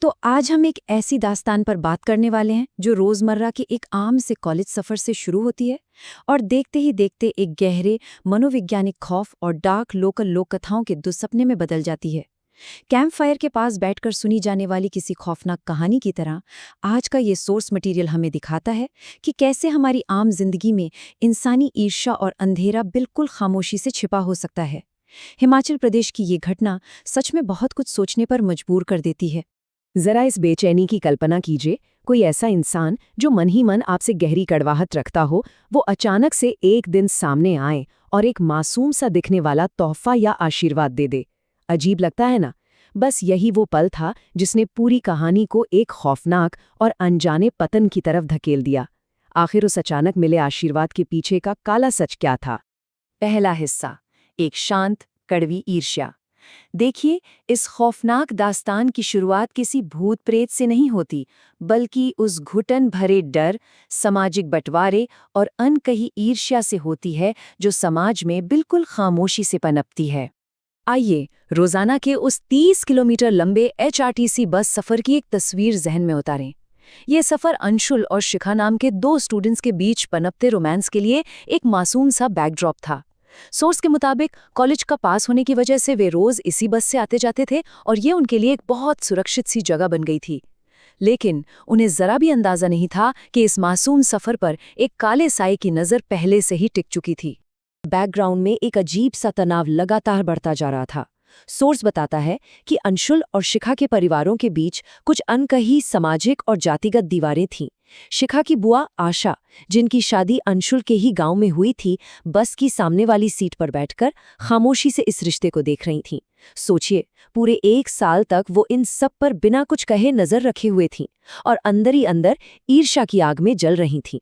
तो आज हम एक ऐसी दास्तान पर बात करने वाले हैं जो रोज़मर्रा के एक आम से कॉलेज सफ़र से शुरू होती है और देखते ही देखते एक गहरे मनोवैज्ञानिक खौफ और डार्क लोकल लोक कथाओं के दुस्सपने में बदल जाती है। कैंप फायर के पास बैठकर सुनी जाने वाली किसी खौफनाक कहानी की तरह आज का ये सोर्स मटेरियल हमें दिखाता है कि कैसे हमारी आम जिंदगी में इंसानी ईर्ष्या और अंधेरा बिल्कुल खामोशी से छिपा हो सकता है। हिमाचल प्रदेश की ये घटना सच में बहुत कुछ सोचने पर मजबूर कर देती है। जरा इस बेचैनी की कल्पना कीजिए, कोई ऐसा इंसान जो मन ही मन आपसे गहरी कड़वाहट रखता हो, वो अचानक से एक दिन सामने आए और एक मासूम सा दिखने वाला तोहफा या आशीर्वाद दे दे। अजीब लगता है ना? बस यही वो पल था जिसने पूरी कहानी को एक खौफनाक और अनजाने पतन की तरफ धकेल दिया। आखिर उस अचानक मिले आशीर्वाद के पीछे का काला सच क्या था? पहला हिस्सा, एक शांत कड़वी ईर्ष्या। देखिए, इस खौफनाक दास्तान की शुरुआत किसी भूत प्रेत से नहीं होती, बल्कि उस घुटन भरे डर, सामाजिक बंटवारे और अनकही ईर्ष्या से होती है जो समाज में बिल्कुल खामोशी से पनपती है। आइए रोजाना के उस 30 किलोमीटर लंबे एचआरटीसी बस सफर की एक तस्वीर जहन में उतारें। ये सफर अंशुल और शिखा नाम के दो स्टूडेंट्स के बीच पनपते रोमांस के लिए एक मासूम सा बैकड्रॉप था। सोर्स के मुताबिक कॉलेज का पास होने की वजह से वे रोज इसी बस से आते जाते थे और ये उनके लिए एक बहुत सुरक्षित सी जगह बन गई थी। लेकिन उन्हें जरा भी अंदाजा नहीं था कि इस मासूम सफर पर एक काले साए की नज़र पहले से ही टिक चुकी थी। बैकग्राउंड में एक अजीब सा तनाव लगातार बढ़ता जा रहा था। सोर्स बताता है कि अंशुल और शिखा के परिवारों के बीच कुछ अनकही सामाजिक और जातिगत दीवारें थीं। शिखा की बुआ आशा, जिनकी शादी अंशुल के ही गांव में हुई थी, बस की सामने वाली सीट पर बैठकर खामोशी से इस रिश्ते को देख रही थीं। सोचिए, पूरे 1 साल तक वो इन सब पर बिना कुछ कहे नजर रखे हुए थीं और अंदर ही अंदर ईर्ष्या की आग में जल रही थीं।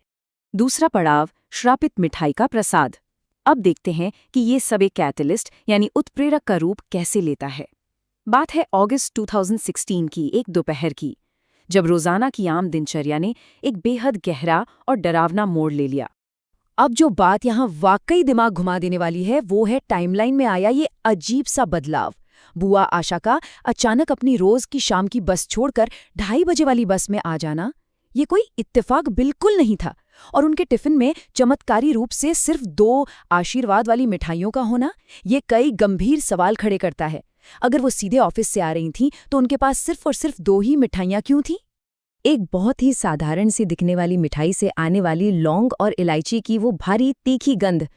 दूसरा पड़ाव, श्रापित मिठाई का प्रसाद। अब देखते हैं कि ये सब एक कैटलिस्ट यानी उत्प्रेरक का रूप कैसे लेता है। बात है अगस्त 2016 की एक दोपहर की, जब रोजाना की आम दिनचर्या ने एक बेहद गहरा और डरावना मोड़ ले लिया। अब जो बात यहाँ वाकई दिमाग घुमा देने वाली है वो है टाइमलाइन में आया ये अजीब सा बदलाव। बुआ आशा का अचानक अपनी रोज की शाम की बस छोड़कर 2:30 बजे वाली बस में आ जाना, ये कोई इत्तेफाक बिल्कुल नहीं था। और उनके टिफिन में चमत्कारी रूप से सिर्फ 2 आशीर्वाद वाली मिठाइयों का होना, ये कई गंभीर सवाल खड़े करता है। अगर वो सीधे ऑफिस से आ रही थीं तो उनके पास सिर्फ और सिर्फ 2 ही मिठाइयाँ क्यों थीं? एक बहुत ही साधारण सी दिखने वाली मिठाई से आने वाली लौंग और इलायची की वो भारी तीखी गंध,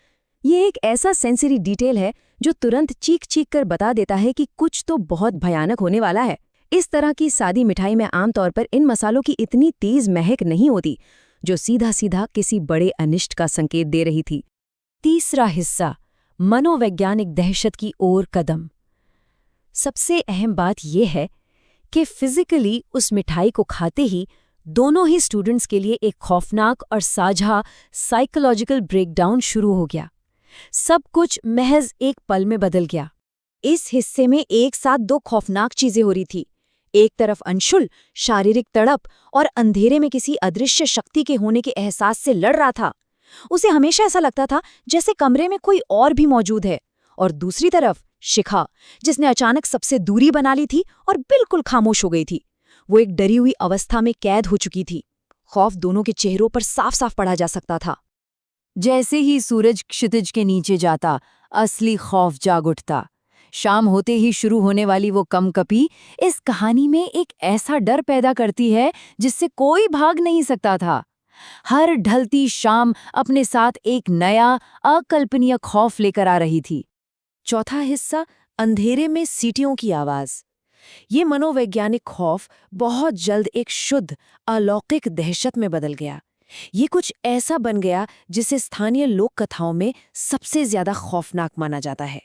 ये एक ऐसा सेंसरी डिटेल है जो तुरंत चीख चीख कर बता देता है कि कुछ तो बहुत भयानक होने वाला है। इस तरह की सादी मिठाई में आमतौर पर इन मसालों की इतनी तेज महक नहीं होती, जो सीधा सीधा किसी बड़े अनिष्ट का संकेत दे रही थी। तीसरा हिस्सा, मनोवैज्ञानिक दहशत की ओर कदम। सबसे अहम बात यह है कि फिजिकली उस मिठाई को खाते ही दोनों ही स्टूडेंट्स के लिए एक खौफनाक और साझा साइकोलॉजिकल ब्रेकडाउन शुरू हो गया। सब कुछ महज एक पल में बदल गया। इस हिस्से में एक साथ 2 खौफनाक चीजें हो रही थी। एक तरफ अंशुल शारीरिक तड़प और अंधेरे में किसी अदृश्य शक्ति के होने के एहसास से लड़ रहा था। उसे हमेशा ऐसा लगता था जैसे कमरे में कोई और भी मौजूद है। और दूसरी तरफ शिखा, जिसने अचानक सबसे दूरी बना ली थी और बिल्कुल खामोश हो गई थी। वो एक डरी हुई अवस्था में कैद हो चुकी थी। खौफ दोनों के चेहरों पर साफ साफ पढ़ा जा सकता था। जैसे ही सूरज क्षितिज के नीचे जाता, असली खौफ जाग उठता। शाम होते ही शुरू होने वाली वो कंपकपी इस कहानी में एक ऐसा डर पैदा करती है जिससे कोई भाग नहीं सकता था। हर ढलती शाम अपने साथ एक नया अकल्पनीय खौफ लेकर आ रही थी। चौथा हिस्सा, अंधेरे में सीटियों की आवाज। ये मनोवैज्ञानिक खौफ बहुत जल्द एक शुद्ध अलौकिक दहशत में बदल गया। ये कुछ ऐसा बन गया जिसे स्थानीय लोक कथाओं में सबसे ज्यादा खौफनाक माना जाता है।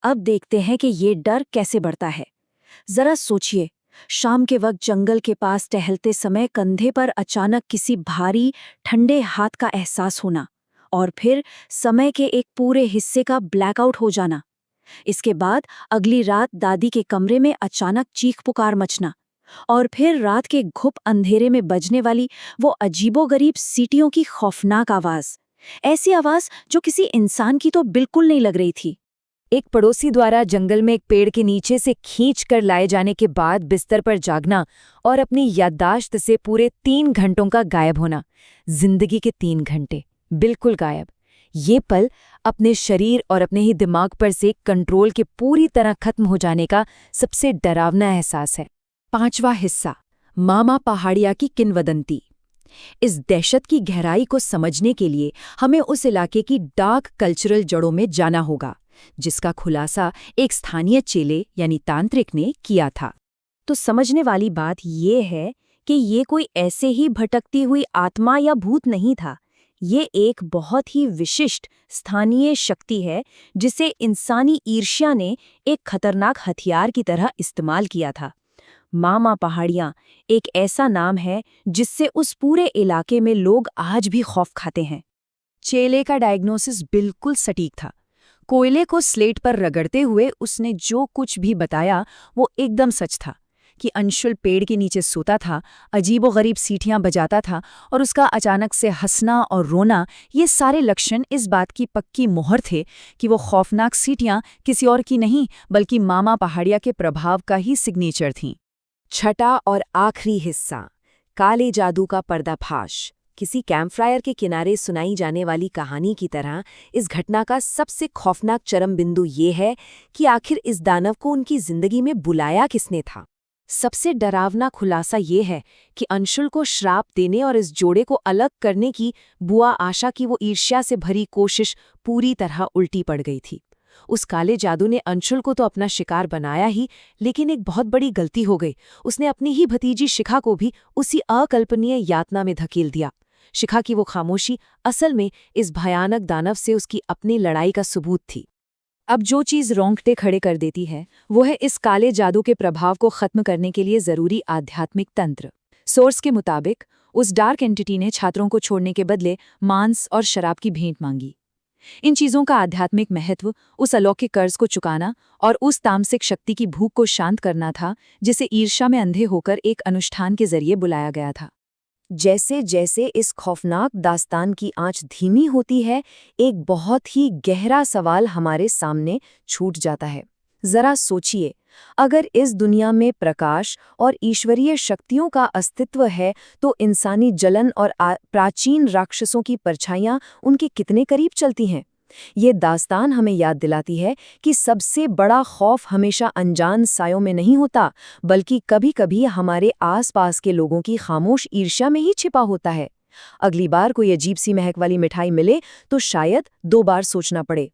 अब देखते हैं कि ये डर कैसे बढ़ता है। जरा सोचिए, शाम के वक्त जंगल के पास टहलते समय कंधे पर अचानक किसी भारी ठंडे हाथ का एहसास होना और फिर समय के एक पूरे हिस्से का ब्लैकआउट हो जाना। इसके बाद अगली रात दादी के कमरे में अचानक चीख पुकार मचना और फिर रात के घुप अंधेरे में बजने वाली वो अजीबोगरीब सीटियों की खौफनाक आवाज। ऐसी आवाज जो किसी इंसान की तो बिल्कुल नहीं लग रही थी। एक पड़ोसी द्वारा जंगल में एक पेड़ के नीचे से खींच कर लाए जाने के बाद बिस्तर पर जागना और अपनी याददाश्त से पूरे 3 घंटों का गायब होना। जिंदगी के 3 घंटे बिल्कुल गायब। ये पल अपने शरीर और अपने ही दिमाग पर से कंट्रोल के पूरी तरह खत्म हो जाने का सबसे डरावना एहसास है। 5वां हिस्सा, मामा पहाड़िया की किंवदंती। इस दहशत की गहराई को समझने के लिए हमें उस इलाके की डार्क कल्चरल जड़ों में जाना होगा, जिसका खुलासा एक स्थानीय चेले यानी तांत्रिक ने किया था। तो समझने वाली बात ये है कि ये कोई ऐसे ही भटकती हुई आत्मा या भूत नहीं था। ये एक बहुत ही विशिष्ट स्थानीय शक्ति है जिसे इंसानी ईर्ष्या ने एक खतरनाक हथियार की तरह इस्तेमाल किया था। मामा पहाड़ियाँ एक ऐसा नाम है जिससे उस पूरे इलाके में लोग आज भी खौफ खाते हैं। चेले का डायग्नोसिस बिल्कुल सटीक था। कोयले को स्लेट पर रगड़ते हुए उसने जो कुछ भी बताया वो एकदम सच था कि अंशुल पेड़ के नीचे सोता था, अजीबोगरीब सीटियां बजाता था और उसका अचानक से हंसना और रोना, ये सारे लक्षण इस बात की पक्की मोहर थे कि वो खौफनाक सीटियां किसी और की नहीं बल्कि मामा पहाड़िया के प्रभाव का ही सिग्नेचर थीं। छठा और आखिरी हिस्सा, काले जादू का पर्दाफाश। किसी कैंपफायर के किनारे सुनाई जाने वाली कहानी की तरह इस घटना का सबसे खौफनाक चरम बिंदु ये है कि आखिर इस दानव को उनकी जिंदगी में बुलाया किसने था। सबसे डरावना खुलासा ये है कि अंशुल को श्राप देने और इस जोड़े को अलग करने की बुआ आशा की वो ईर्ष्या से भरी कोशिश पूरी तरह उल्टी पड़ गई थी। उस काले जादू ने अंशुल को तो अपना शिकार बनाया ही, लेकिन एक बहुत बड़ी गलती हो गई। उसने अपनी ही भतीजी शिखा को भी उसी अकल्पनीय यातना में धकेल दिया। शिखा की वो खामोशी असल में इस भयानक दानव से उसकी अपनी लड़ाई का सबूत थी। अब जो चीज़ रोंगटे खड़े कर देती है वो है इस काले जादू के प्रभाव को खत्म करने के लिए ज़रूरी आध्यात्मिक तंत्र। सोर्स के मुताबिक उस डार्क एंटिटी ने छात्रों को छोड़ने के बदले मांस और शराब की भेंट मांगी। इन चीज़ों का आध्यात्मिक महत्व उस अलौकिक कर्ज को चुकाना और उस तामसिक शक्ति की भूख को शांत करना था जिसे ईर्ष्या में अंधे होकर एक अनुष्ठान के जरिए बुलाया गया था। जैसे जैसे इस खौफनाक दास्तान की आंच धीमी होती है, एक बहुत ही गहरा सवाल हमारे सामने छूट जाता है। जरा सोचिए, अगर इस दुनिया में प्रकाश और ईश्वरीय शक्तियों का अस्तित्व है तो इंसानी जलन और प्राचीन राक्षसों की परछाइयां उनके कितने करीब चलती हैं। ये दास्तान हमें याद दिलाती है कि सबसे बड़ा खौफ हमेशा अनजान सायों में नहीं होता, बल्कि कभी-कभी हमारे आसपास के लोगों की खामोश ईर्ष्या में ही छिपा होता है। अगली बार कोई अजीब सी महक वाली मिठाई मिले तो शायद 2 बार सोचना पड़े।